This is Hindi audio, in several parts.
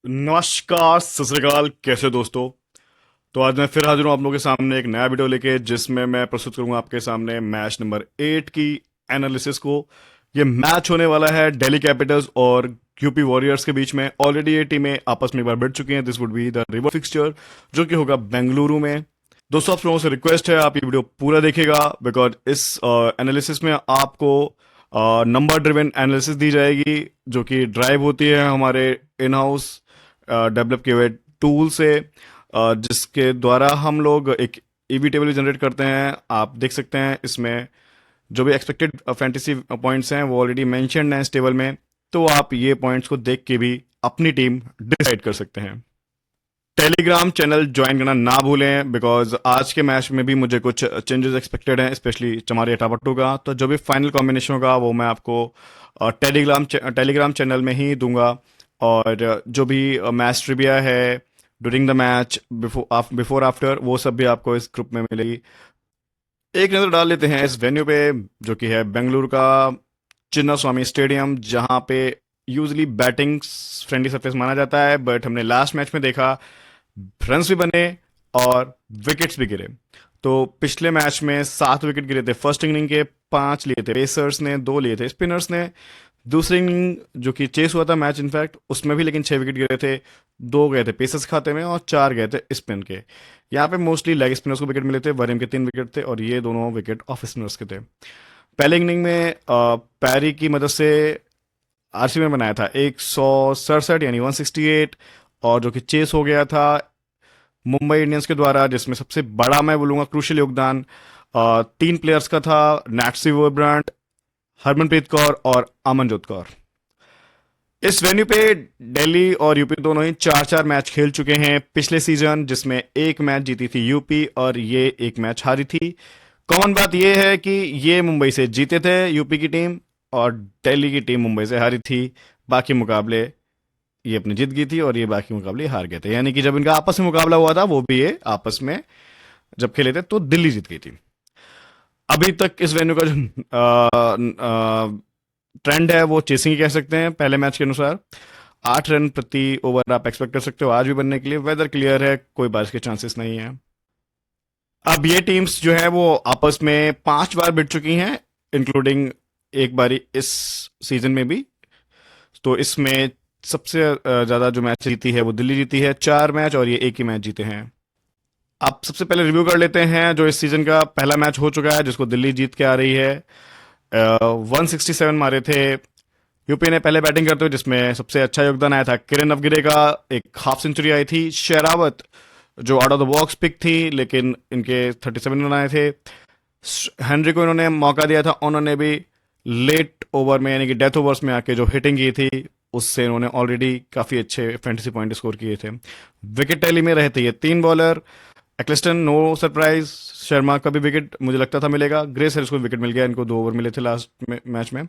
नमस्कार, सत श्री अकाल। कैसे हो दोस्तों? तो आज मैं फिर हाजिर हूँ आप लोगों के सामने एक नया वीडियो लेके, जिसमें मैं प्रस्तुत करूंगा आपके सामने मैच नंबर 8 की एनालिसिस को। ये मैच होने वाला है दिल्ली कैपिटल्स और यूपी वॉरियर्स के बीच में। ऑलरेडी ये टीमें आपस में एक बार भिड़ चुकी हैं। This would be the river fixture, जो कि होगा बेंगलुरु में। दोस्तों, आप लोगों से रिक्वेस्ट है, आप ये वीडियो पूरा देखिएगा, बिकॉज इस एनालिसिस में आपको नंबर ड्रिवन एनालिसिस दी जाएगी, जो कि ड्राइव होती है हमारे इन हाउस डेवलप किए हुए टूल से, जिसके द्वारा हम लोग एक ईवी टेबल जनरेट करते हैं। आप देख सकते हैं इसमें जो भी एक्सपेक्टेड फैंटेसी पॉइंट्स हैं वो ऑलरेडी मेंशन्ड हैं इस टेबल में। तो आप ये पॉइंट्स को देख के भी अपनी टीम डिसाइड कर सकते हैं। टेलीग्राम चैनल ज्वाइन करना ना भूलें, बिकॉज आज के मैच में भी मुझे कुछ चेंजेस एक्सपेक्टेड हैं, स्पेशली चमारी अटापट्टू का। तो जो भी फाइनल कॉम्बिनेशन होगा वो मैं आपको टेलीग्राम चैनल में ही दूंगा। और जो भी मैच ट्रिविया है during the match, before after, वो सब भी आपको इस ग्रुप में मिलेगी। एक नज़र डाल लेते हैं इस वेन्यू पे, जो कि है बेंगलुरु का चिन्ना स्वामी स्टेडियम, जहां पे यूजली बैटिंग फ्रेंडली सरफेस माना जाता है। बट हमने लास्ट मैच में देखा रन्स भी बने और विकेट्स भी गिरे। तो पिछले मैच में 7 विकेट गिरे थे फर्स्ट इनिंग के, 5 लिए थे पेसर्स ने, 2 लिए थे स्पिनर्स ने। दूसरी इनिंग जो कि चेस हुआ था मैच इनफैक्ट, उसमें भी लेकिन 6 विकेट गिरे थे। 2 गए थे पेसर्स खाते में और 4 गए थे स्पिन के। यहाँ पे मोस्टली लेग स्पिनर्स को विकेट मिले थे। वरीम के 3 विकेट थे और ये दोनों विकेट ऑफ स्पिनर्स के थे। पहले इनिंग में पैरी की मदद से आरसीबी ने बनाया था 167 यानी 168, और जो कि चेस हो गया था मुंबई इंडियंस के द्वारा, जिसमें सबसे बड़ा मैं बोलूंगा क्रूशियल योगदान 3 प्लेयर्स का था। नैट्सी वर्ब्रांट, हरमनप्रीत कौर और अमनजोत कौर। इस वेन्यू पे दिल्ली और यूपी दोनों ही 4-4 मैच खेल चुके हैं पिछले सीजन, जिसमें एक मैच जीती थी यूपी और ये एक मैच हारी थी। कॉमन बात यह है कि ये मुंबई से जीते थे यूपी की टीम, और दिल्ली की टीम मुंबई से हारी थी। बाकी मुकाबले ये अपनी जीत गई थी और ये बाकी मुकाबले हार गए थे। यानी कि जब इनका आपस में मुकाबला हुआ था, वो भी ये आपस में जब खेले थे, तो दिल्ली जीत गई थी। अभी तक इस वेन्यू का जो ट्रेंड है वो चेसिंग कह सकते हैं। पहले मैच के अनुसार 8 रन प्रति ओवर आप एक्सपेक्ट कर सकते हो आज भी बनने के लिए। वेदर क्लियर है, कोई बारिश के चांसेस नहीं है। अब ये टीम्स जो है वो आपस में 5 बार भिड़ चुकी हैं, इंक्लूडिंग एक बारी इस सीजन में भी। तो इसमें सबसे ज्यादा जो मैच जीती है वो दिल्ली जीती है, 4 मैच, और ये एक ही मैच जीते हैं। आप सबसे पहले रिव्यू कर लेते हैं जो इस सीजन का पहला मैच हो चुका है, जिसको दिल्ली जीत के आ रही है। 167 मारे थे यूपी ने पहले बैटिंग करते हुए, जिसमें सबसे अच्छा योगदान आया था किरण अवगिरे का। एक हाफ सेंचुरी आई थी। शेरावत जो out of the box pick थी, लेकिन इनके 37 रन आए थे। हेनरी को इन्होंने मौका दिया था, उन्होंने भी लेट ओवर में यानी कि डेथ ओवर्स में आके जो हिटिंग की थी, उससे इन्होंने ऑलरेडी काफी अच्छे फैंटेसी पॉइंट स्कोर किए थे। विकेट टैली में रहते ये 3 bowler. Ecclestone no surprise, Sharma का भी विकेट मुझे लगता था मिलेगा। ग्रेस हेरिस को विकेट मिल गया, इनको 2 ओवर मिले थे लास्ट मैच में।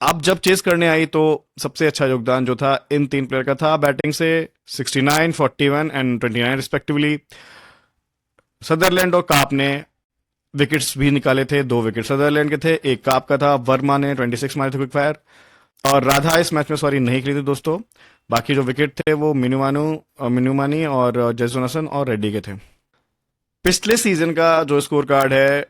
अब जब चेस करने आई तो सबसे अच्छा योगदान जो था इन 3 प्लेयर का था बैटिंग से, 69, 41 एंड 29 रिस्पेक्टिवली। सदरलैंड और काप ने विकेट्स भी निकाले थे। 2 विकेट सदरलैंड के थे, एक काप का था। वर्मा ने 26 मारे थे क्विक फायर, और राधा इस मैच में सॉरी नहीं खेली थी दोस्तों। बाकी जो विकेट थे वो मिनुमानी और जयसोनासन और रेड्डी के थे। पिछले सीजन का जो स्कोर कार्ड है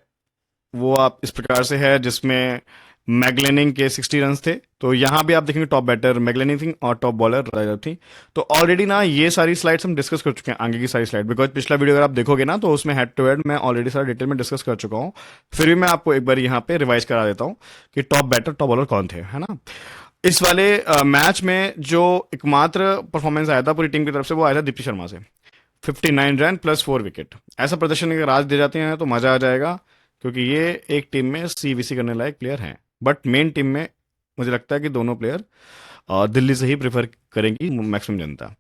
वो आप इस प्रकार से है, जिसमें मैगलेनिंग के 60 रन थे। तो यहां भी आप देखेंगे टॉप बैटर मैगलेनिंग थी और टॉप बॉलर राजा थी। तो ऑलरेडी ना ये सारी स्लाइड्स हम डिस्कस कर चुके हैं, आगे की सारी स्लाइड, बिकॉज पिछला वीडियो अगर आप देखोगे ना तो उसमें हेड टू हेड मैं ऑलरेडी सारा डिटेल में डिस्कस कर चुका हूं। फिर भी मैं आपको एक बार यहाँ पे रिवाइज करा देता हूँ कि टॉप बैटर टॉप बॉलर कौन थे, है ना। इस वाले मैच में जो एकमात्र परफॉर्मेंस आया था पूरी टीम की तरफ से, वो आया था दीप्ति शर्मा से। 59 रन प्लस 4 विकेट। ऐसा प्रदर्शन अगर आज दे जाते हैं तो मजा आ जाएगा, क्योंकि ये एक टीम में सीवीसी करने लायक प्लेयर हैं। बट मेन टीम में मुझे लगता है कि दोनों प्लेयर दिल्ली से ही प्रेफर करेंगी मैक्सिमम जनता।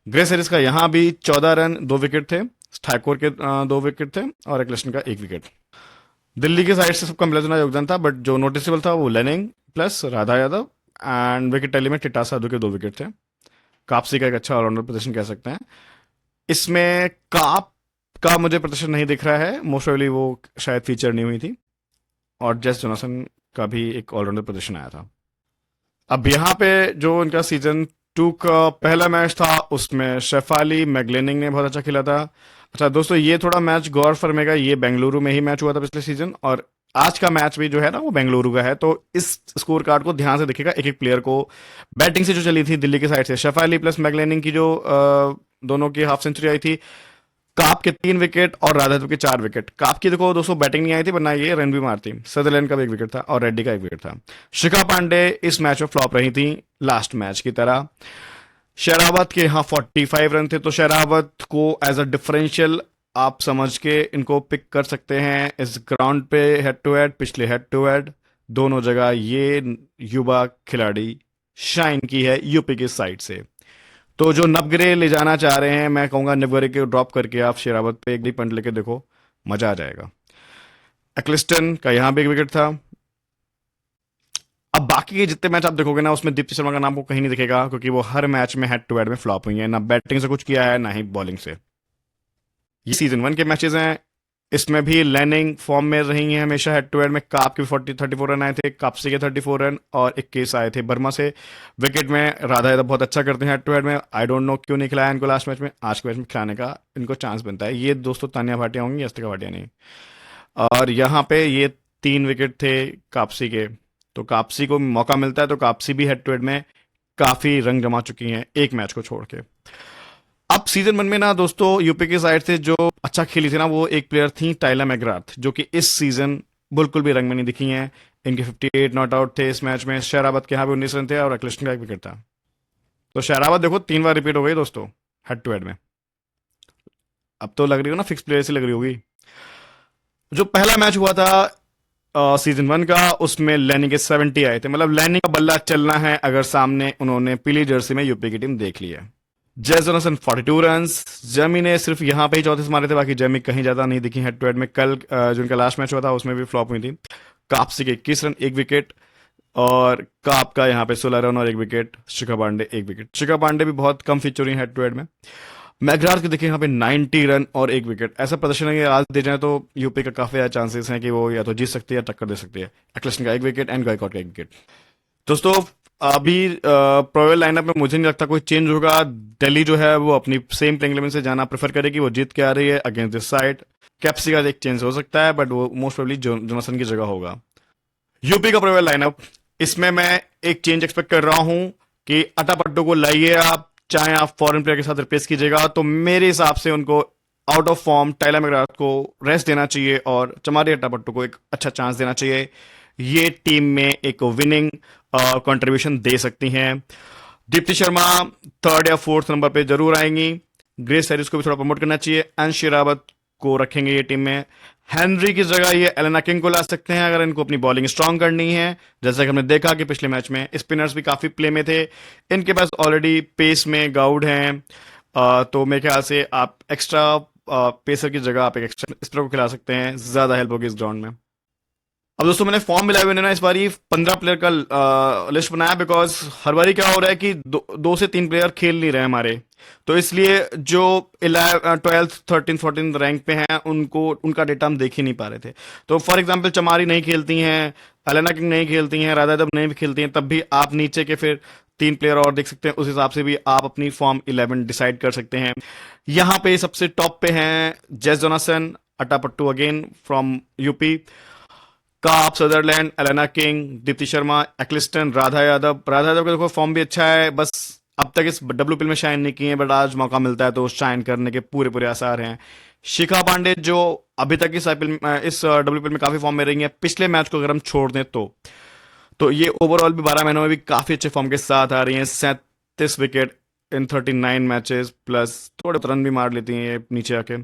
ग्रेस हेरिस का यहाँ भी 14 रन 2 विकेट थे। ठाकुर के 2 विकेट थे और एक्लेस्टन का 1 विकेट। दिल्ली के साइड से सबका मिला जुला योगदान था, बट जो नोटिसेबल था वो Lanning plus Radha Yadav, and wicket tally में टिटा साधु के 2 विकेट थे। कापसी का एक अच्छा ऑलराउंडर प्रदर्शन कह सकते हैं। इसमें काप का मुझे प्रदर्शन नहीं दिख रहा है, मोस्ट प्रोबेबली वो शायद फीचर नहीं हुई थी। और जेस जोनासन का भी एक ऑलराउंडर प्रदर्शन आया था। अब यहाँ पे जो इनका सीजन टू का पहला मैच था, उसमें शेफाली मैगलेनिंग ने बहुत अच्छा खेला था। अच्छा दोस्तों, ये थोड़ा मैच गौर फरमेगा, ये बेंगलुरु में ही मैच हुआ था पिछले सीजन, और आज का मैच भी जो है ना वो बेंगलुरु का है। तो इस स्कोर कार्ड को ध्यान से देखिएगा, एक एक प्लेयर को बैटिंग से जो चली थी दिल्ली की साइड से, शेफाली प्लस मैगलेनिंग की जो दोनों की हाफ सेंचुरी आई थी। काप के 3 विकेट और राधादेव के 4 विकेट। काप की देखो दोस्तों बैटिंग नहीं आई थी, वरना ये रन भी मारती। सदरलैंड का भी 1 विकेट था और रेड्डी का 1 विकेट था। शिखा पांडे इस मैच में फ्लॉप रही थी, लास्ट मैच की तरह। शेरावत के यहाँ 45 रन थे, तो शेरावत को एज अ डिफरेंशियल आप समझ के इनको पिक कर सकते हैं इस ग्राउंड पे। हेड टू हेड, पिछले हेड टू हेड दोनों जगह ये युवा खिलाड़ी शाइन की है यूपी की साइड से। तो जो नवग्रे ले जाना चाह रहे हैं, मैं कहूंगा नवग्रे के ड्रॉप करके आप शेरावत पे एक डी पंट लेके देखो, मजा आ जाएगा। एक्लिस्टन का यहां भी 1 विकेट था। अब बाकी के जितने मैच आप देखोगे ना, उसमें दीप्ति शर्मा का नाम को कहीं नहीं दिखेगा, क्योंकि वो हर मैच में हेड टू हेड में फ्लॉप हुई है, ना बैटिंग से कुछ किया है ना ही बॉलिंग से। ये सीजन 1 के मैचेस हैं, इसमें भी लैनिंग फॉर्म में रही हैं हमेशा हेड टू हेड में। काप के 34 रन आए थे, कापसी के 34 रन और 21 आए थे बर्मा से। विकेट में राधा यादव बहुत अच्छा करते हैं हेड टू हेड में। आई डोंट नो क्यों नहीं खिलाया इनको लास्ट मैच में, आज के मैच में खिलाने का इनको चांस बनता है। ये दोस्तों तानिया भाटिया होंगी, अस्तिका भाटिया नहीं। और यहाँ पे ये 3 विकेट थे कापसी के, तो कापसी को मौका मिलता है, तो कापसी भी हेड टू हेड में काफी रंग जमा चुकी हैं एक मैच को छोड़ के। अब सीजन 1 में ना दोस्तों यूपी की साइड से जो अच्छा खेली थी ना, वो एक प्लेयर थी टाइला मैकग्राथ, जो कि इस सीजन बिल्कुल भी रंग में नहीं दिखी हैं। इनके 58 नॉट आउट थे इस मैच में। शेरावत के यहाँ भी 19 रन थे और अखिलेश का 1 विकेट था। तो शेरावत देखो 3 बार रिपीट हो गई दोस्तों हेड टू हेड में। अब तो लग रही हो ना फिक्स प्लेयर से लग रही होगी। जो पहला मैच हुआ था सीजन 1 का, उसमें लैनी के 70 आए थे। मतलब लैनी का बल्ला चलना है अगर सामने उन्होंने पीली जर्सी में यूपी की टीम देख ली है। जय जोनासन 42 रन्स। जेमी ने सिर्फ यहां पे ही 34 मारे थे, बाकी जेमी कहीं ज्यादा नहीं दिखी हेड टू हेड में। कल जो उनका लास्ट मैच हुआ था उसमें भी फ्लॉप हुई थी। कापसी के 21 रन 1 विकेट, और काप का यहाँ पे 16 रन और 1 विकेट। शिखा पांडे 1 विकेट। शिखा पांडे भी बहुत कम फीचर हुई हेड टू हेड में। मैकग्राथ के देखिए यहाँ पे 90 रन और 1 विकेट। ऐसा प्रदर्शन है आज दे जाए तो यूपी का काफी ज्यादा चांसेस हैं कि वो या तो जीत सकती है या टक्कर दे सकती है। अखिलेश का 1 विकेट एंड गायकवाड का 1 विकेट। दोस्तों अभी प्रोबेबल लाइनअप में मुझे नहीं लगता कोई चेंज होगा। दिल्ली जो है वो अपनी सेम प्लेइंग 11 से जाना प्रेफर करेगी, वो जीत के आ रही है अगेंस्ट दिस साइड। कैप्सी का एक चेंज हो सकता है, बट वो मोस्ट प्रोबेबली जोनासन की जगह होगा। यूपी का प्रोबेबल लाइनअप, इसमें मैं एक चेंज एक्सपेक्ट कर रहा हूं कि अटापट्टू को लाइए आप, चाहे आप फॉरेन प्लेयर के साथ रिप्लेस कीजिएगा। तो मेरे हिसाब से उनको आउट ऑफ फॉर्म टाइला मैकग्राथ को रेस्ट देना चाहिए और चमारी अटापट्टू को एक अच्छा चांस देना चाहिए। ये टीम में एक विनिंग कंट्रीब्यूशन दे सकती हैं। दीप्ति शर्मा 3rd या 4th नंबर पे जरूर आएंगी। ग्रेस हैरिस को भी थोड़ा प्रमोट करना चाहिए। एंड शेरावत को रखेंगे ये टीम में। हेनरी की जगह ये एलेना किंग को ला सकते हैं अगर इनको अपनी बॉलिंग स्ट्रांग करनी है। जैसा कि हमने देखा कि पिछले मैच में स्पिनर्स भी काफी प्ले में थे, इनके पास ऑलरेडी पेस में गाउड हैं। तो मेरे ख्याल से आप एक्स्ट्रा पेसर की जगह आप एक एक्स्ट्रा स्पिनर को खिला सकते हैं, ज्यादा हेल्प होगी इस ग्राउंड में। अब दोस्तों मैंने फॉर्म मिलाए हुए ना इस बारी 15 प्लेयर का लिस्ट बनाया, बिकॉज हर बारी क्या हो रहा है कि 2 से 3 प्लेयर खेल नहीं रहे हमारे। तो इसलिए जो 12th 13th 14th रैंक पे हैं उनको उनका डेटा हम देख ही नहीं पा रहे थे। तो फॉर एग्जांपल चमारी नहीं खेलती हैं, एलेना किंग नहीं खेलती हैं, राधा यादव नहीं खेलती हैं, तब भी आप नीचे के फिर 3 प्लेयर और देख सकते हैं। उस हिसाब से भी आप अपनी फॉर्म 11 डिसाइड कर सकते हैं। यहाँ पे सबसे टॉप पे हैं Jess Jonassen, Athapaththu again from UP, Kapp, Sutherland, Alana King, Deepti Sharma, Ecclestone, Radha Yadav. Radha Yadav का देखो फॉर्म भी अच्छा है, बस अब तक इस डब्ल्यूपीएल में शाइन नहीं किए हैं, बट आज मौका मिलता है तो शाइन करने के पूरे पूरे आसार हैं। शिखा पांडे जो अभी तक इस डब्ल्यूपीएल में काफी फॉर्म में रही है, पिछले मैच को अगर हम छोड़ दें तो ये ओवरऑल भी 12 महीनों में भी काफी अच्छे फॉर्म के साथ आ रही हैं। 37 विकेट इन 39 मैचेस, प्लस थोड़े रन भी मार लेती हैं ये नीचे आके।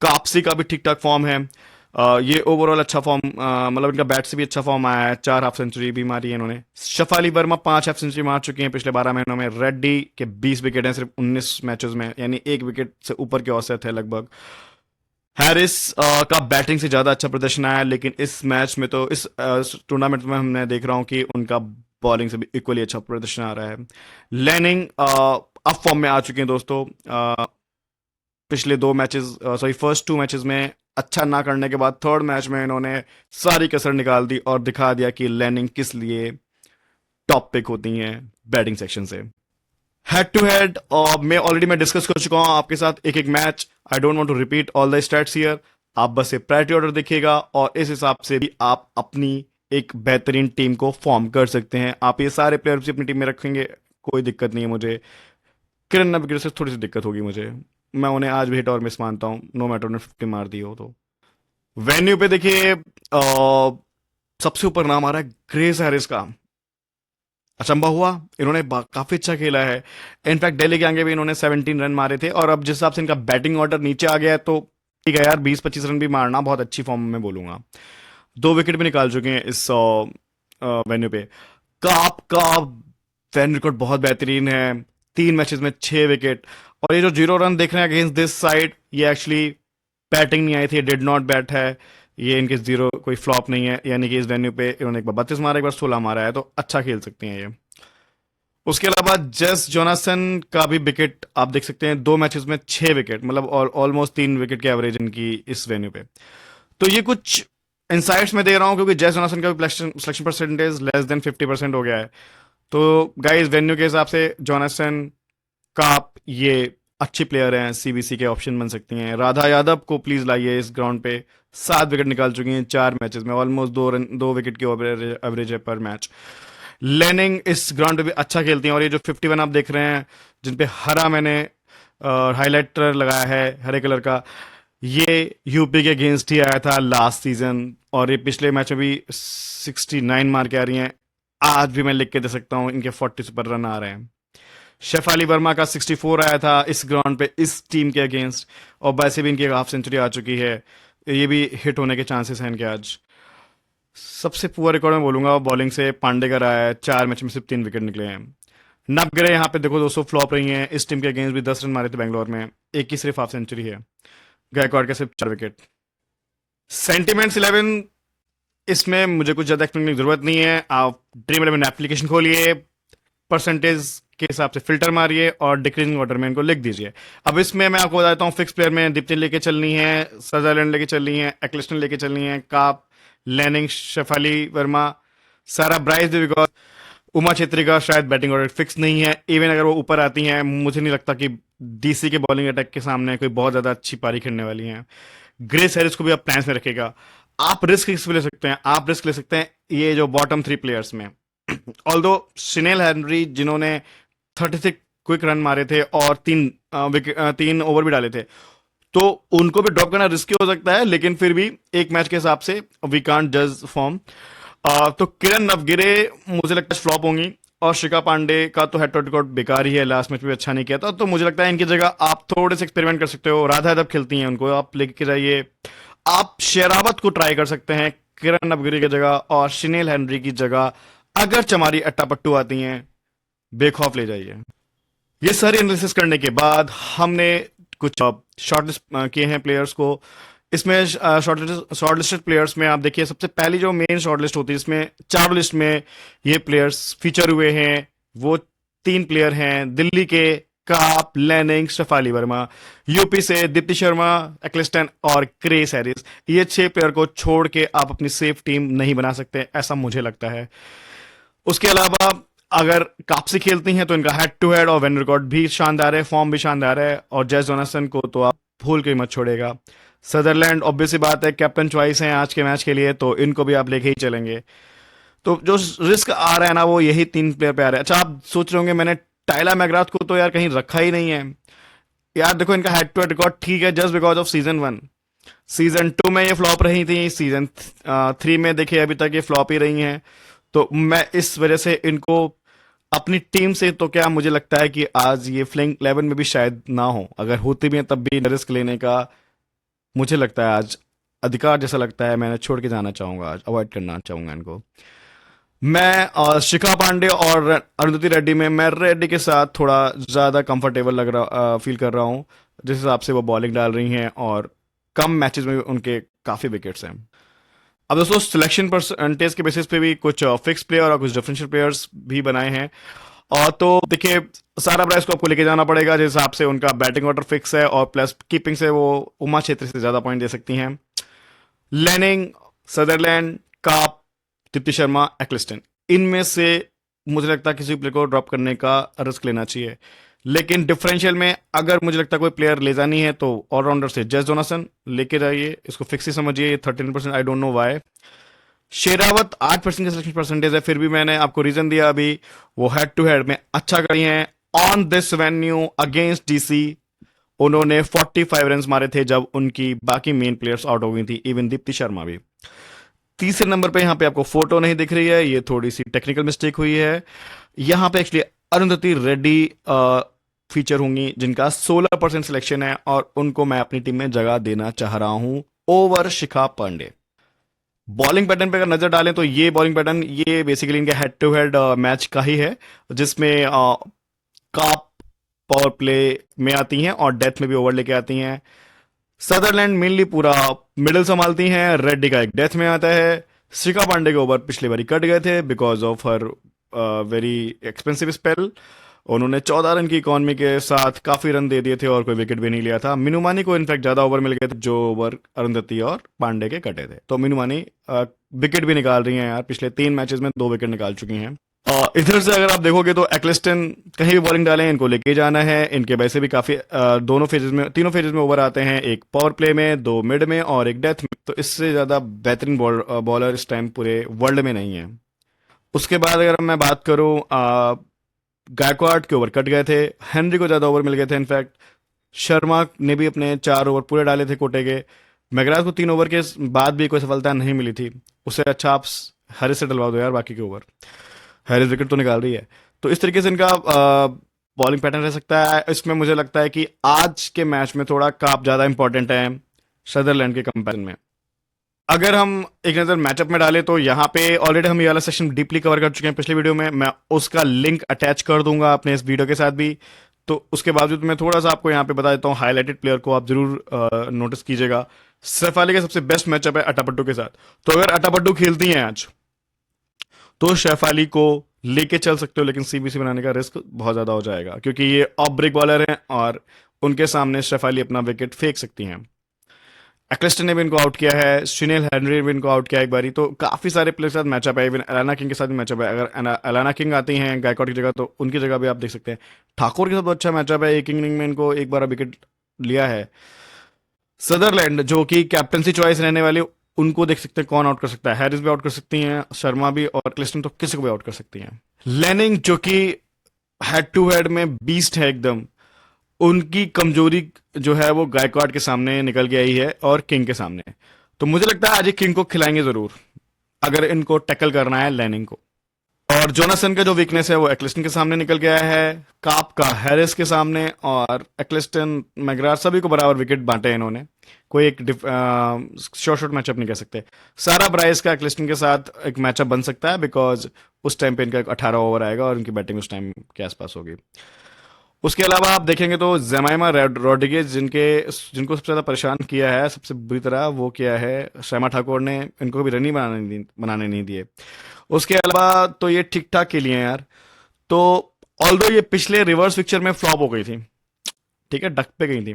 कापसी का भी ठीक ठाक फॉर्म है। ये ओवरऑल अच्छा फॉर्म, मतलब इनका बैट से भी अच्छा फॉर्म आया है। 4 हाफ सेंचुरी भी मारी है इन्होंने। शफाली वर्मा 5 हाफ सेंचुरी मार चुकी हैं पिछले 12 महीनों में। रेड्डी के 20 विकेट हैं सिर्फ 19 मैचेस में, यानी 1 विकेट से ऊपर के औसत है लगभग। हैरिस का बैटिंग से ज्यादा अच्छा प्रदर्शन आया, लेकिन इस मैच में तो इस टूर्नामेंट में हमने देख रहा हूं कि उनका बॉलिंग से भी इक्वली अच्छा प्रदर्शन आ रहा है। लैनिंग अब फॉर्म में आ चुके हैं दोस्तों। पिछले 2 मैचेस, सॉरी फर्स्ट 2 मैचेस में अच्छा ना करने के बाद 3rd मैच में इन्होंने सारी कसर निकाल दी और दिखा दिया कि लैनिंग किस लिए टॉप पिक होती हैं बैटिंग सेक्शन से। हेड टू हेड मैं डिस्कस कर चुका हूं आपके साथ एक एक match. I don't want to repeat all the stats here. आप बस एक प्रायोरिटी ऑर्डर देखिएगा और इस हिसाब से भी आप अपनी एक बेहतरीन टीम को फॉर्म कर सकते हैं। आप ये सारे प्लेयर्स अपनी टीम में रखेंगे, कोई दिक्कत नहीं है मुझे। किरण नबगिर से थोड़ी सी दिक्कत होगी मुझे, मैं उन्हें आज भी हिट और मिस मानता हूं, नो मैटर उन्हें 50 मार दी हो तो। वेन्यू पे देखिए सबसे ऊपर नाम आ रहा है ग्रेस हैरिस का। अचंबा हुआ, इन्होंने काफी अच्छा खेला है। इनफैक्ट दिल्ली के आगे भी इन्होंने 17 रन मारे थे और अब जिस हिसाब से इनका बैटिंग ऑर्डर नीचे आ गया है तो ठीक है यार, 20-25 रन भी मारना बहुत अच्छी फॉर्म में बोलूंगा। 2 विकेट भी निकाल चुके हैं इस वेन्यू पे। काप का फैन रिकॉर्ड बहुत बेहतरीन है, 3 मैचेस में 6 विकेट। और ये जो 0 रन देख रहे हैं अगेंस्ट दिस साइड, ये एक्चुअली बैटिंग नहीं आई थी, डिड नॉट बैट है। ये इनके जीरो कोई फ्लॉप नहीं है, यानी कि इस वेन्यू पे इन्होंने एक बार 32 मारा, एक बार 16 मारा है, तो अच्छा खेल सकते हैं ये। उसके अलावा जेस जोनासन का भी विकेट आप देख सकते हैं, 2 मैचेस में 6 विकेट, मतलब ऑलमोस्ट 3 विकेट की एवरेज इनकी इस वेन्यू पे। तो ये कुछ इंसाइट्स मैं दे रहा हूं क्योंकि जेस जोनासन का भी सिलेक्शन परसेंटेज लेस देन 50% हो गया है। तो गाइस वेन्यू के हिसाब से जोनासन का आप ये अच्छी प्लेयर हैं, सीबीसी के ऑप्शन बन सकती हैं। राधा यादव को प्लीज लाइए इस ग्राउंड पे, 7 विकेट निकाल चुकी हैं 4 मैचेस में, ऑलमोस्ट 2 विकेट की एवरेज है पर मैच। लेनिंग इस ग्राउंड पे भी अच्छा खेलती हैं और ये जो 51 आप देख रहे हैं जिन पे हरा मैंने हाईलाइटर लगाया है हरे कलर का, ये यूपी के अगेंस्ट ही आया था लास्ट सीजन और ये पिछले मैच में भी 69 मार के आ रही हैं। आज भी मैं लिख के दे सकता हूं इनके 40 सुपर रन आ रहे हैं। शेफाली वर्मा का 64 आया था इस ग्राउंड पे इस टीम के अगेंस्ट, और वैसे भी इनकी एक हाफ सेंचुरी आ चुकी है, ये भी हिट होने के चांसेस हैं इनके आज। सबसे पुअर रिकॉर्ड मैं बोलूंगा बॉलिंग से पांडे का रहा है, 4 मैच में सिर्फ 3 विकेट निकले हैं। नवग्रह यहाँ पे देखो दोस्तों फ्लॉप रही हैं, इस टीम के अगेंस्ट भी 10 रन मारे थे बेंगलोर में, एक की सिर्फ हाफ सेंचुरी है। गायकवाड़ के सिर्फ 4 विकेट। सेंटिमेंट्स 11, इसमें मुझे कुछ ज्यादा एक्सप्लेन की जरूरत नहीं है। आप ड्रीम 11 एप्लीकेशन खोलिए, परसेंटेज के हिसाब से फिल्टर मारिए और डिक्रीजिंग ऑर्डर में इनको लिख दीजिए। अब इसमें मैं आपको बताता हूँ, फिक्स प्लेयर में दीप्ति लेके चलनी है, सदरलैंड लेके चलनी है, एक्लिस्टन लेके चलनी है, काप, लैनिंग, शेफाली वर्मा, सारा ब्राइस भी, बिकॉज उमा छेत्री का शायद बैटिंग ऑर्डर फिक्स नहीं है। इवन अगर वो ऊपर आती हैं, मुझे नहीं लगता कि डीसी के बॉलिंग अटैक के सामने कोई बहुत ज्यादा अच्छी पारी खेलने वाली है। ग्रेस हैरिस को भी आप प्लान्स में रखेगा। आप रिस्क किस पे ले सकते हैं, आप रिस्क ले सकते हैं ये जो बॉटम 3 प्लेयर्स में। ऑल्दो शिनेल हेनरी जिन्होंने 36 क्विक रन मारे थे और 3 ओवर भी डाले थे, तो उनको भी ड्रॉप करना रिस्की हो सकता है, लेकिन फिर भी एक मैच के हिसाब से वी कांट जज फॉर्म। तो किरण नवगिरे मुझे लगता है फ्लॉप होंगी, और शिखा पांडे का तो हेड टू हेड रिकॉर्ड बेकार ही है, लास्ट मैच में भी अच्छा नहीं किया था, तो मुझे लगता है इनकी जगह आप थोड़े से एक्सपेरिमेंट कर सकते हो। राधा यादव खेलती हैं, उनको आप लेके जाइए। आप शेरावत को ट्राई कर सकते हैं किरण नवगिरी की जगह, और शिनेल हेनरी की जगह अगर चमारी अट्टापट्टू आती हैं, बेखौफ ले जाइए। ये सारी एनालिसिस करने के बाद हमने कुछ शॉर्टलिस्ट किए हैं प्लेयर्स को। इसमें शॉर्टलिस्टेड प्लेयर्स में आप देखिए, सबसे पहली जो मेन शॉर्टलिस्ट होती है इसमें चारों लिस्ट में ये प्लेयर्स फीचर हुए हैं। वो 3 प्लेयर हैं दिल्ली के, काप, लैनिंग, शेफाली वर्मा। यूपी से दीप्ति शर्मा, एक्लिस्टन और क्रेस हैरिस। ये 6 प्लेयर को छोड़ के आप अपनी सेफ टीम नहीं बना सकते, ऐसा मुझे लगता है। उसके अलावा अगर कापसी खेलती हैं तो इनका हेड टू हेड और विन रिकॉर्ड भी शानदार है, फॉर्म भी शानदार है, और जेस जोनासन को तो आप भूल के मत छोड़ेगा। सदरलैंड ऑब्वियस सी बात है, कैप्टन चॉइस है आज के मैच के लिए, तो इनको भी आप लेके ही चलेंगे। तो जो रिस्क आ रहा है ना, वो यही 3 प्लेयर पे आ रहा है। अच्छा, आप सोच रहे होंगे मैंने टाइला मैकग्राथ को तो यार कहीं रखा ही नहीं है। यार देखो, इनका हेड टू हेड रिकॉर्ड ठीक है just because off season 1। Season 2 में ये फ्लॉप रही थी, सीजन 3 में देखिए अभी तक ये फ्लॉप ही रही हैं। तो मैं इस वजह से इनको अपनी टीम से, तो क्या मुझे लगता है कि आज ये फ्लिंग 11 में भी शायद ना हो, अगर होती भी है तब भी रिस्क लेने का मुझे लगता है आज अधिकार जैसा लगता है, मैं छोड़ के जाना चाहूंगा, आज अवॉइड करना चाहूंगा इनको। मैं शिखा पांडे और अरुंधति रेड्डी में, मैं रेड्डी के साथ थोड़ा ज्यादा कंफर्टेबल लग रहा फील कर रहा हूँ, जिस हिसाब से वो बॉलिंग डाल रही हैं और कम मैचेस में भी उनके काफी विकेट्स हैं। अब दोस्तों सिलेक्शन परसेंटेज के बेसिस पे भी कुछ फिक्स प्लेयर और कुछ डिफरेंशियल प्लेयर्स भी बनाए हैं। और तो देखिए, सारा प्राइस को आपको लेके जाना पड़ेगा जिस हिसाब से उनका बैटिंग ऑर्डर फिक्स है, और प्लस कीपिंग से वो उमा छेत्री से ज्यादा पॉइंट दे सकती हैं। लेनिंग, सदरलैंड, काप, दीप्ति शर्मा, एक्लिस्टन, इनमें से मुझे लगता है किसी प्लेयर को ड्रॉप करने का रिस्क लेना चाहिए। लेकिन डिफरेंशियल में अगर मुझे लगता है कोई प्लेयर ले जानी है तो ऑलराउंडर से जेस जोनासन लेके जाइए, इसको फिक्स ही समझिए। 13%, I don't know why. Sherawat 8% का सिलेक्शन परसेंटेज है, फिर भी मैंने आपको रीजन दिया अभी, वो हेड टू हेड में अच्छा करी हैं। On this venue against DC उन्होंने 45 रन मारे थे जब उनकी बाकी मेन प्लेयर्स आउट हो गई थी, इवन दीप्ति शर्मा भी। तीसरे नंबर पे यहां पे आपको फोटो नहीं दिख रही है, ये थोड़ी सी टेक्निकल मिस्टेक हुई है। यहां पे एक्चुअली अरुंधति रेड्डी फीचर होंगी जिनका 16% सिलेक्शन है और उनको मैं अपनी टीम में जगह देना चाह रहा हूं over Shikha Pandey. Bowling pattern पे अगर नजर डालें तो ये बॉलिंग पैटर्न ये बेसिकली इनके हेड टू हेड मैच का ही है, जिसमें काप पावर प्ले में आती हैं और डेथ में भी ओवर लेके आती हैं। सदरलैंड मेनली पूरा मिडिल संभालती हैं, रेड्डी का एक डेथ में आता है। शिखा पांडे के ओवर पिछली बारी कट गए थे because of her very expensive spell. उन्होंने 14 रन की इकॉनमी के साथ काफी रन दे दिए थे और कोई विकेट भी नहीं लिया था। मिनुमानी को इनफैक्ट ज्यादा ओवर मिल गए थे जो ओवर अरुंधति और पांडे के कटे थे, तो मिनुमानी विकेट भी निकाल रही हैं यार, पिछले 3 मैचेस में 2 विकेट निकाल चुकी हैं। इधर से अगर आप देखोगे तो एक्लिस्टन कहीं भी बॉलिंग डालें इनको लेके जाना है। इनके वैसे भी काफी दोनों फेजेस में, तीनों फेजेस में ओवर आते हैं, एक पावर प्ले में, 2 मिड में और एक डेथ में, तो इससे ज्यादा बेहतरीन बॉलर इस टाइम पूरे वर्ल्ड में नहीं है। उसके बाद अगर मैं बात करूं, गायकवाड के ओवर कट गए थे, हेनरी को ज्यादा ओवर मिल गए थे। इनफैक्ट शर्मा ने भी अपने 4 ओवर पूरे डाले थे कोटे के। मैगराज को 3 ओवर के बाद भी कोई सफलता नहीं मिली थी, उससे अच्छा आप हैरिस से डलवा दो यार बाकी के ओवर, हैरिस विकेट तो निकाल रही है। तो इस तरीके से इनका बॉलिंग पैटर्न रह सकता है। इसमें मुझे लगता है कि आज के मैच में थोड़ा काप ज्यादा इंपॉर्टेंट है सदरलैंड के कंपैरिजन में। अगर हम एक नजर मैचअप में डालें तो यहाँ पे ऑलरेडी हम ये वाला सेक्शन डीपली कवर कर चुके हैं पिछले वीडियो में, मैं उसका लिंक अटैच कर दूंगा अपने इस वीडियो के साथ भी। तो उसके बावजूद मैं थोड़ा सा आपको यहाँ पे बता देता हूँ, हाईलाइटेड प्लेयर को आप जरूर नोटिस कीजिएगा। सैफ अली का सबसे बेस्ट मैचअप है अटापट्टू के साथ, तो अगर अटापट्टू खेलती हैं आज तो सैफ अली को लेके चल सकते हो, लेकिन सीबीसी बनाने का रिस्क बहुत ज्यादा हो जाएगा क्योंकि ये ऑफ ब्रेक बॉलर हैं और उनके सामने सैफ अली अपना विकेट फेंक सकती हैं। एक्लिस्टन ने भी इनको आउट किया है, सुनील हेनरी ने भी इनको आउट किया एक बारी, तो काफी सारे प्लेयर के साथ मैचअप है। इवन अलाना किंग के साथ भी मैचअप है। अगर अलाना किंग आती हैं गायकवाड की जगह तो उनकी जगह भी आप देख सकते हैं। ठाकुर के साथ बहुत अच्छा मैचअप है, एक इनिंग में इनको एक बार विकेट लिया है। सदरलैंड जो कि कैप्टनसी चॉइस रहने वाली, उनको देख सकते हैं कौन आउट कर सकता है। हैरिस भी आउट कर सकती हैं, शर्मा भी, और क्लिस्टन तो किसी को भी आउट कर सकती हैं। लेनिंग जो कि हेड टू हेड में बीस्ट है एकदम, उनकी कमजोरी जो है वो गायकवाड के सामने निकल के आई है और किंग के सामने। तो मुझे लगता है आज ये किंग को खिलाएंगे जरूर अगर इनको टैकल करना है लेनिंग को। और जोनासन का जो वीकनेस है वो एक्लिस्टन के सामने निकल गया है, काप का हैरिस के सामने, और एक्लिस्टन मैगरार सभी को बराबर विकेट बांटे हैं इन्होंने। कोई एक शॉर्ट मैचअप नहीं कह सकते। सारा ब्राइस का एक्लिस्टन के साथ एक मैचअप बन सकता है बिकॉज उस टाइम पे इनका 18 ओवर आएगा और इनकी बैटिंग उस टाइम के आसपास होगी। उसके अलावा आप देखेंगे तो जेमाइमा रोड्रिगेज जिनको सबसे ज्यादा परेशान किया है सबसे बुरी तरह, वो किया है शर्मा ठाकुर ने, इनको भी रन ही बनाने नहीं दिए। उसके अलावा तो ये ठीक ठाक के लिए यार। तो ऑल्दो ये पिछले रिवर्स पिक्चर में फ्लॉप हो गई थी, ठीक है, डक पे गई थी,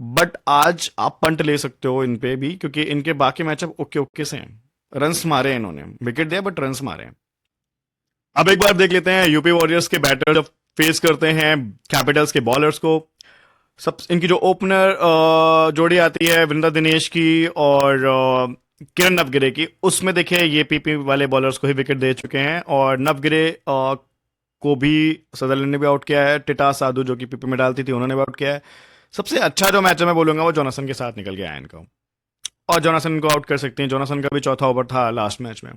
बट आज आप पंट ले सकते हो इन पे भी क्योंकि इनके बाकी मैचअप ओके ओके से हैं। रन्स मारे हैं इन्होंने, विकेट दिया बट रन्स मारे हैं। अब एक बार देख लेते हैं यूपी वॉरियर्स के बैटर जब फेस करते हैं कैपिटल्स के बॉलर्स को। सब इनकी जो ओपनर जोड़ी आती है वृंदा दिनेश की और किरण नवगिरे की, उसमें देखिए ये पीपी वाले बॉलर्स को ही विकेट दे चुके हैं और नवगिरे को भी सदरलैंड ने भी आउट किया है। टिटा साधु जो कि पीपी में डालती थी उन्होंने भी आउट किया है। सबसे अच्छा जो मैच है मैं बोलूंगा वो जोनासन के साथ निकल गया है इनका, और जोनासन इनको आउट कर सकते हैं। जोनासन का भी चौथा ओवर था लास्ट मैच में।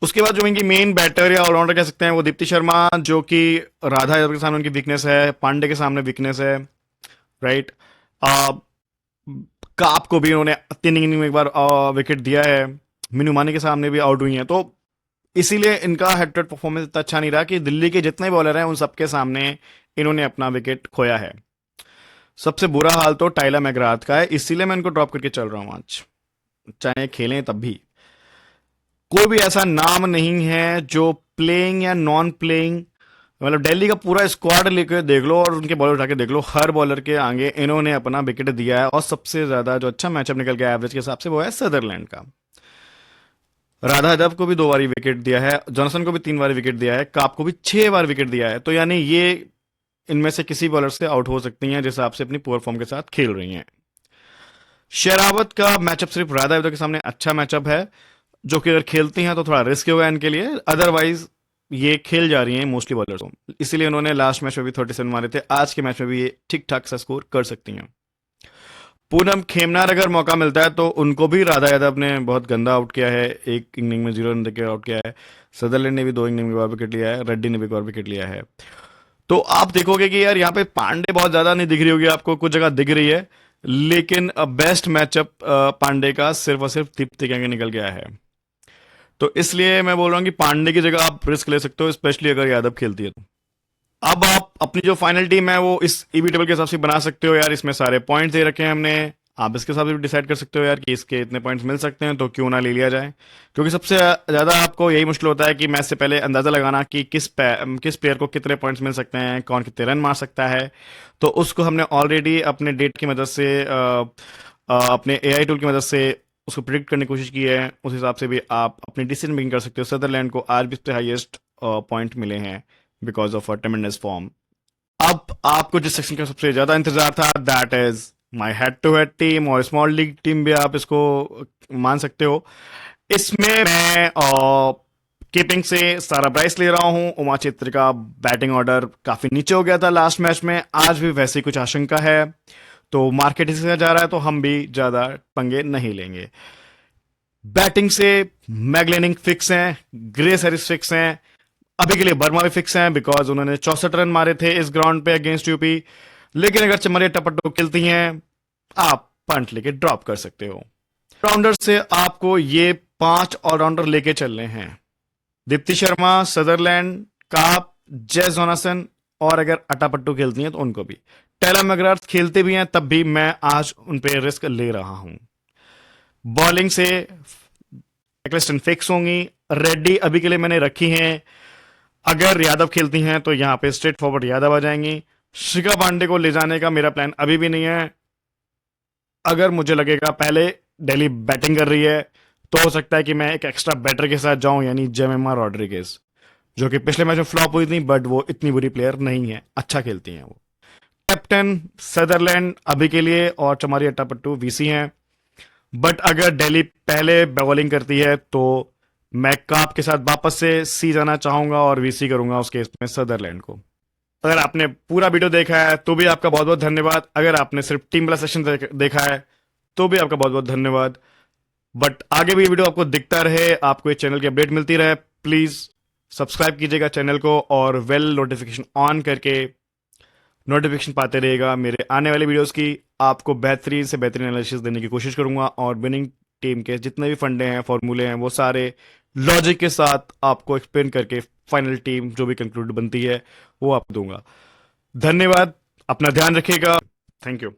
उसके बाद जो इनकी मेन बैटर या ऑलराउंडर कह सकते हैं वो दीप्ति शर्मा, जो कि राधा यादव के सामने उनकी वीकनेस है, पांडे के सामने वीकनेस है, राइट। काप को भी इन्होंने 3 इनिंग में एक बार विकेट दिया है। मिनुमानी के सामने भी आउट हुई हैं, तो इसीलिए इनका हेड टू हेड परफॉर्मेंस इतना अच्छा नहीं रहा कि दिल्ली के जितने बॉलर हैं उन सबके सामने इन्होंने अपना विकेट खोया है। सबसे बुरा हाल तो टाइलर मैकग्राथ का है, इसीलिए मैं इनको ड्रॉप करके चल रहा हूं आज, चाहे खेलें तब भी। कोई भी ऐसा नाम नहीं है जो प्लेइंग या नॉन प्लेइंग, मतलब दिल्ली का पूरा स्क्वाड लेकर देख लो और उनके बॉलर उठा के देख लो, हर बॉलर के आगे इन्होंने अपना विकेट दिया है। और सबसे ज्यादा जो अच्छा मैचअप निकल गया एवरेज के हिसाब से वो है सदरलैंड का। राधा यादव को भी 2 बार विकेट दिया है, जॉनसन को भी 3 बार विकेट दिया है, काप को भी 6 बार विकेट दिया है। तो यानी ये इनमें से किसी बॉलर से आउट हो सकती हैं जिस हिसाब से अपनी पुअर फॉर्म के साथ खेल रही हैं। शेरावत का मैचअप सिर्फ राधा यादव के सामने अच्छा मैचअप है, जो कि अगर खेलती हैं तो थोड़ा रिस्क होगा इनके लिए, अदरवाइज ये खेल जा रही हैं मोस्टली बॉलर्स, इसीलिए उन्होंने लास्ट मैच में भी 37 मारे थे, आज के मैच में भी ये ठीक ठाक सा स्कोर कर सकती हैं। पूनम खेमनार अगर मौका मिलता है तो उनको भी राधा यादव ने बहुत गंदा आउट किया है, एक इनिंग में 0 रन देकर आउट किया है। सदरलैंड ने भी 2 इनिंग में 1 विकेट लिया है, रेड्डी ने भी 1 विकेट लिया है। तो आप देखोगे कि यार यहाँ पे पांडे बहुत ज्यादा नहीं दिख रही होगी आपको, कुछ जगह दिख रही है, लेकिन बेस्ट मैचअप पांडे का सिर्फ और सिर्फ दीप्ति के निकल गया है। तो इसलिए मैं बोल रहा हूँ कि पांडे की जगह आप रिस्क ले सकते हो, स्पेशली अगर यादव खेलती है तो। अब आप अपनी जो फाइनल टीम है वो इस ईबी टेबल के हिसाब से बना सकते हो यार, इसमें सारे पॉइंट्स दे रखे हैं हमने, आप इसके हिसाब से भी डिसाइड कर सकते हो यार कि इसके इतने पॉइंट्स मिल सकते हैं तो क्यों ना ले लिया जाए। क्योंकि सबसे ज्यादा आपको यही मुश्किल होता है कि मैच से पहले अंदाजा लगाना कि किस प्लेयर को कितने पॉइंट्स मिल सकते हैं, कौन कितने रन मार सकता है। तो उसको हमने ऑलरेडी अपने डेट की मदद से अपने एआई टूल की मदद से उसको प्रिडिक्ट करने की कोशिश की है, उस हिसाब से भी आप अपनी डिसीजन मेकिंग कर सकते हो। सदरलैंड को आज भी सबसे हाईएस्ट पॉइंट मिले हैं because of a tremendous form. अब आपको जिस सेक्शन का सबसे ज्यादा इंतजार था, that is my head to head team और स्मॉल लीग टीम भी आप इसको मान सकते हो। इसमें मैं कीपिंग से सारा ब्राइस ले रहा हूं। उमा चैत्री का बैटिंग ऑर्डर काफी नीचे हो गया था लास्ट मैच में, आज भी वैसे ही कुछ आशंका है, तो मार्केट इससे जा रहा है तो हम भी ज्यादा पंगे नहीं लेंगे। बैटिंग से मैगलेनिंग फिक्स हैं, ग्रेस हैरिस फिक्स हैं, अभी के लिए वर्मा भी फिक्स हैं बिकॉज उन्होंने 64 रन मारे थे इस ग्राउंड पे अगेंस्ट यूपी। लेकिन अगर चमरिया टपट्टो खेलती हैं आप पंट लेके ड्रॉप कर सकते हो। ऑलराउंडर से आपको ये 5 ऑलराउंडर लेके चलने हैं, दीप्ति शर्मा, सदरलैंड, काप, जेस जोनासन, और अगर अटापट्टू खेलती हैं तो उनको भी। टेला मैकग्राथ खेलते भी हैं तब भी मैं आज उन पे रिस्क ले रहा हूं। बॉलिंग से एक्लिस्टन फिक्स होंगी, रेड्डी अभी के लिए मैंने रखी हैं, अगर यादव खेलती हैं तो यहां पे स्ट्रेट फॉरवर्ड यादव आ जाएंगी। शिखा पांडे को ले जाने का मेरा प्लान अभी भी नहीं है, अगर मुझे लगेगा पहले दिल्ली बैटिंग कर रही है तो हो सकता है कि मैं एक एक्स्ट्रा बैटर के साथ जाऊं, यानी जेमिमा रॉड्रिगेज, जो कि पिछले मैच में फ्लॉप हुई थी बट वो इतनी बुरी प्लेयर नहीं है, अच्छा खेलती हैं वो। कैप्टन सदरलैंड अभी के लिए और चमारी अट्टापट्टू वीसी हैं, बट अगर दिल्ली पहले बॉलिंग करती है तो मैं काप के साथ वापस से सी जाना चाहूंगा और वीसी करूंगा उस केस में सदरलैंड को। अगर आपने पूरा वीडियो देखा है तो भी आपका बहुत बहुत धन्यवाद, अगर आपने सिर्फ टीम वाला सेशन देखा है तो भी आपका बहुत बहुत धन्यवाद। बट आगे भी वीडियो आपको दिखता रहे, आपको ये चैनल की अपडेट मिलती रहे, प्लीज सब्सक्राइब कीजिएगा चैनल को और वेल नोटिफिकेशन ऑन करके नोटिफिकेशन पाते रहेगा मेरे आने वाले वीडियोस की। आपको बेहतरीन से बेहतरीन एनालिसिस देने की कोशिश करूंगा और विनिंग टीम के जितने भी फंडे हैं, फॉर्मूले हैं, वो सारे लॉजिक के साथ आपको एक्सप्लेन करके फाइनल टीम जो भी कंक्लूड बनती है वो आपको दूंगा। धन्यवाद, अपना ध्यान रखिएगा, थैंक यू।